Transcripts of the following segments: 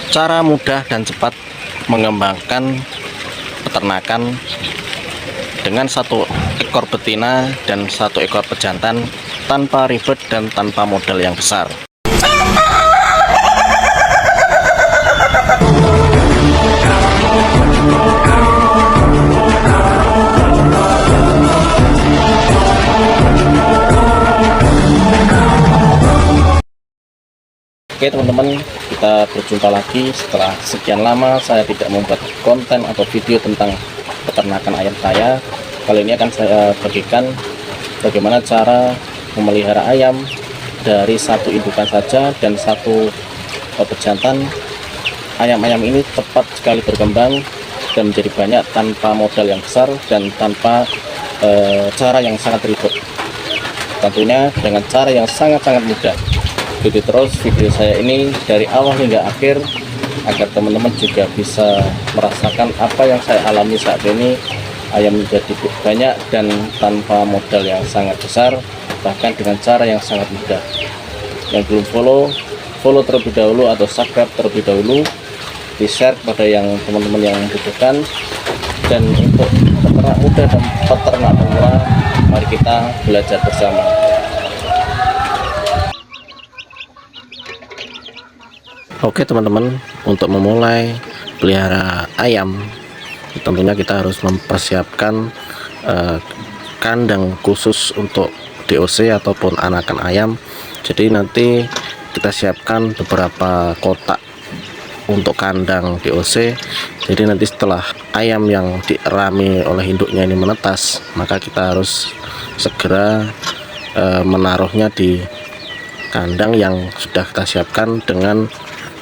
Cara mudah dan cepat mengembangkan peternakan dengan satu ekor betina dan satu ekor pejantan tanpa ribet dan tanpa modal yang besar. Oke teman-teman, kita berjumpa lagi setelah sekian lama saya tidak membuat konten atau video tentang peternakan ayam saya. Kali ini akan saya bagikan bagaimana cara memelihara ayam dari satu indukan saja dan satu pejantan. Ayam-ayam ini cepat sekali berkembang dan menjadi banyak tanpa modal yang besar dan tanpa cara yang sangat ribet. Tentunya dengan cara yang sangat-sangat mudah. Ikuti terus video saya ini dari awal hingga akhir agar teman-teman juga bisa merasakan apa yang saya alami saat ini. Ayam menjadi banyak dan tanpa modal yang sangat besar, bahkan dengan cara yang sangat mudah. Yang belum follow terlebih dahulu atau subscribe terlebih dahulu, di share kepada yang teman-teman yang membutuhkan. Dan untuk peternak muda dan peternak pemula, mari kita belajar bersama. Oke teman-teman, untuk memulai pelihara ayam tentunya kita harus mempersiapkan kandang khusus untuk DOC ataupun anakan ayam. Jadi nanti kita siapkan beberapa kotak untuk kandang DOC. Jadi nanti setelah ayam yang dirami oleh induknya ini menetas, maka kita harus segera menaruhnya di kandang yang sudah kita siapkan dengan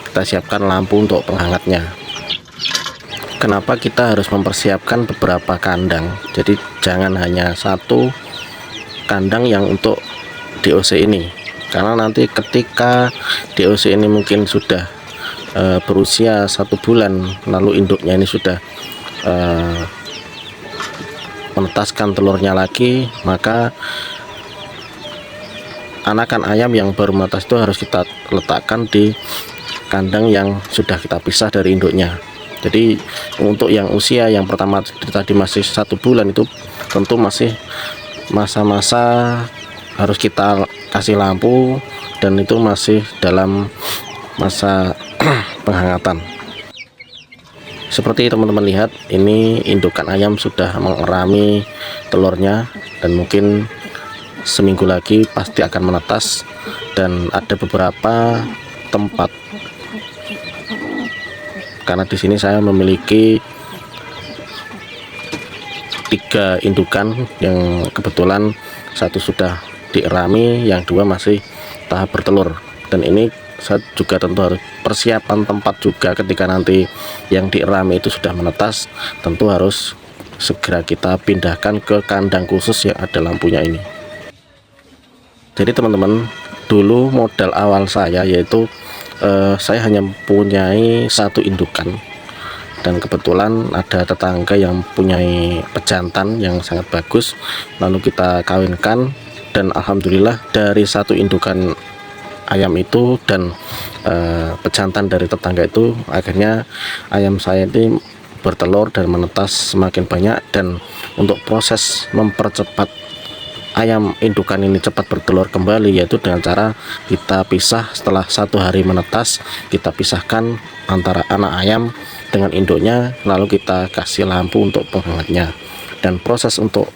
kita siapkan lampu untuk penghangatnya. Kenapa kita harus mempersiapkan beberapa kandang? Jadi jangan hanya satu kandang yang untuk DOC ini, karena nanti ketika DOC ini mungkin sudah berusia 1 bulan, lalu induknya ini sudah menetaskan telurnya lagi, maka anakan ayam yang baru menetas itu harus kita letakkan di kandang yang sudah kita pisah dari induknya. Jadi untuk yang usia yang pertama tadi masih 1 bulan itu tentu masih masa-masa harus kita kasih lampu dan itu masih dalam masa penghangatan. Seperti teman-teman lihat, ini indukan ayam sudah mengerami telurnya dan mungkin seminggu lagi pasti akan menetas. Dan ada beberapa tempat, karena di sini saya memiliki 3 indukan yang kebetulan satu sudah dierami, yang 2 masih tahap bertelur. Dan ini saya juga tentu harus persiapan tempat juga ketika nanti yang dierami itu sudah menetas, tentu harus segera kita pindahkan ke kandang khusus yang ada lampunya ini. Jadi teman-teman, dulu modal awal saya yaitu saya hanya mempunyai 1 indukan, dan kebetulan ada tetangga yang mempunyai pejantan yang sangat bagus, lalu kita kawinkan. Dan alhamdulillah dari 1 indukan ayam itu dan pejantan dari tetangga itu, akhirnya ayam saya ini bertelur dan menetas semakin banyak. Dan untuk proses mempercepat ayam indukan ini cepat bertelur kembali, yaitu dengan cara kita pisah setelah 1 hari menetas, kita pisahkan antara anak ayam dengan induknya, lalu kita kasih lampu untuk penghangatnya. Dan proses untuk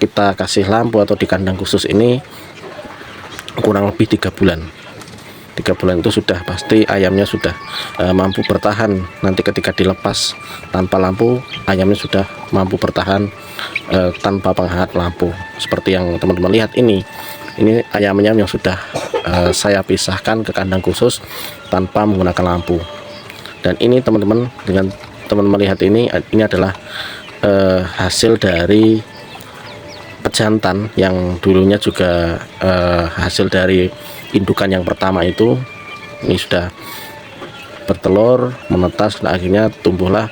kita kasih lampu atau di kandang khusus ini kurang lebih 3 bulan. 3 bulan itu sudah pasti ayamnya sudah mampu bertahan. Nanti ketika dilepas tanpa lampu, ayamnya sudah mampu bertahan tanpa penghangat lampu. Seperti yang teman-teman lihat ini ayam-ayam yang sudah saya pisahkan ke kandang khusus tanpa menggunakan lampu. Dan ini teman-teman, dengan teman-teman lihat ini adalah hasil dari pejantan yang dulunya juga hasil dari indukan yang pertama itu. Ini sudah bertelur, menetas, dan akhirnya tumbuhlah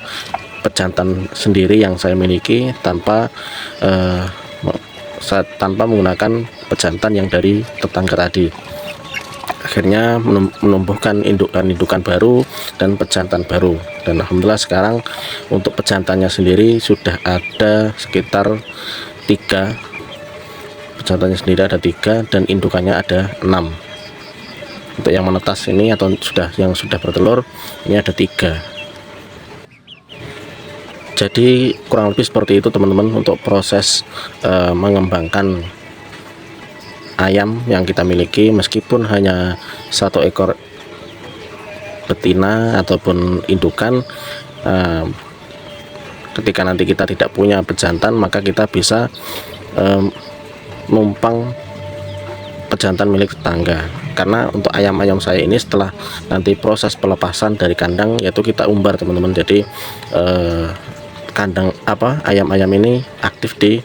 pejantan sendiri yang saya miliki tanpa menggunakan pejantan yang dari tetangga tadi. akhirnya menumbuhkan indukan-indukan baru dan pejantan baru. Dan alhamdulillah sekarang untuk pejantannya sendiri sudah ada sekitar 3, pejantannya sendiri ada 3 dan indukannya ada 6. Untuk yang menetas ini atau yang sudah bertelur ini ada 3. Jadi kurang lebih seperti itu teman-teman untuk proses mengembangkan ayam yang kita miliki, meskipun hanya 1 ekor betina ataupun indukan. Ketika nanti kita tidak punya pejantan, maka kita bisa numpang pejantan milik tetangga. Karena untuk ayam-ayam saya ini setelah nanti proses pelepasan dari kandang, yaitu kita umbar teman-teman. Jadi kandang ayam-ayam ini aktif di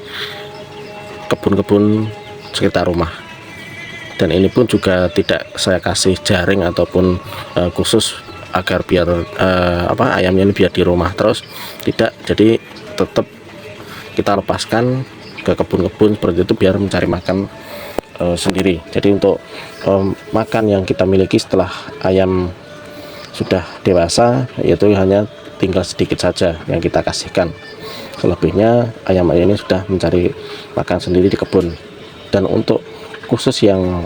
kebun-kebun sekitar rumah. Dan ini pun juga tidak saya kasih jaring ataupun khusus agar biar ayamnya ini biar di rumah terus, tidak. Jadi tetap kita lepaskan ke kebun-kebun seperti itu biar mencari makan sendiri. Jadi untuk makan yang kita miliki setelah ayam sudah dewasa, yaitu hanya tinggal sedikit saja yang kita kasihkan. Selebihnya ayam-ayam ini sudah mencari makan sendiri di kebun. Dan untuk khusus yang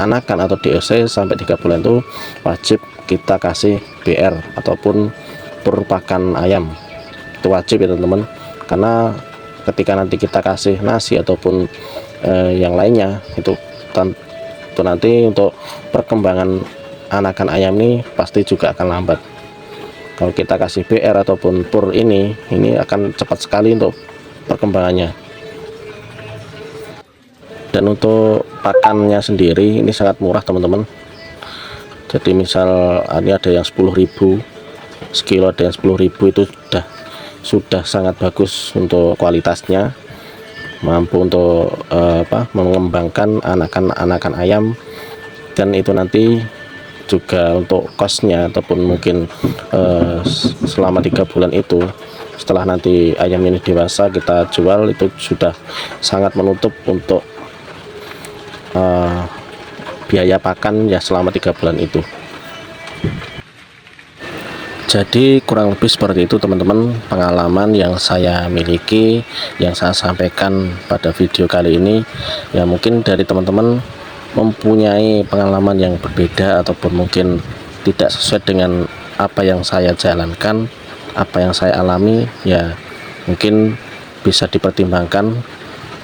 anakan atau DOC sampai 3 bulan itu wajib kita kasih BR ataupun pur pakan ayam. Itu wajib ya teman-teman, karena ketika nanti kita kasih nasi ataupun yang lainnya itu nanti untuk perkembangan anakan ayam ini pasti juga akan lambat. Kalau kita kasih BR ataupun pur ini akan cepat sekali untuk perkembangannya. Dan untuk pakannya sendiri ini sangat murah teman-teman. Jadi misal ini ada yang 10.000 sekilo, ada yang 10.000, itu sudah sangat bagus untuk kualitasnya, mampu untuk mengembangkan anakan ayam. Dan itu nanti juga untuk kosnya ataupun mungkin selama 3 bulan itu, setelah nanti ayam ini dewasa kita jual, itu sudah sangat menutup untuk biaya pakan ya selama 3 bulan itu. Jadi kurang lebih seperti itu teman-teman pengalaman yang saya miliki, yang saya sampaikan pada video kali ini. Ya mungkin dari teman-teman mempunyai pengalaman yang berbeda ataupun mungkin tidak sesuai dengan apa yang saya jalankan, apa yang saya alami, ya mungkin bisa dipertimbangkan.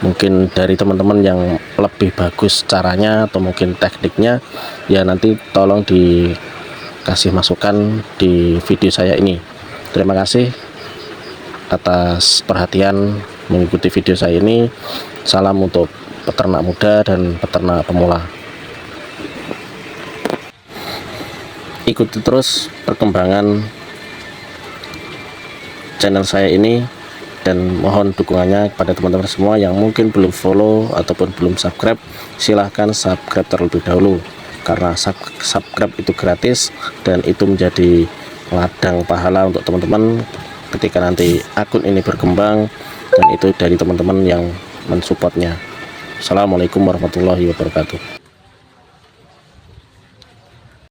Mungkin dari teman-teman yang lebih bagus caranya atau mungkin tekniknya, ya nanti tolong dikasih masukan di video saya ini. Terima kasih atas perhatian mengikuti video saya ini. Salam untuk peternak muda dan peternak pemula. Ikuti terus perkembangan channel saya ini, dan mohon dukungannya kepada teman-teman semua yang mungkin belum follow ataupun belum subscribe. Silahkan subscribe terlebih dahulu, karena subscribe itu gratis dan itu menjadi ladang pahala untuk teman-teman ketika nanti akun ini berkembang, dan itu dari teman-teman yang mensupportnya. Assalamualaikum warahmatullahi wabarakatuh.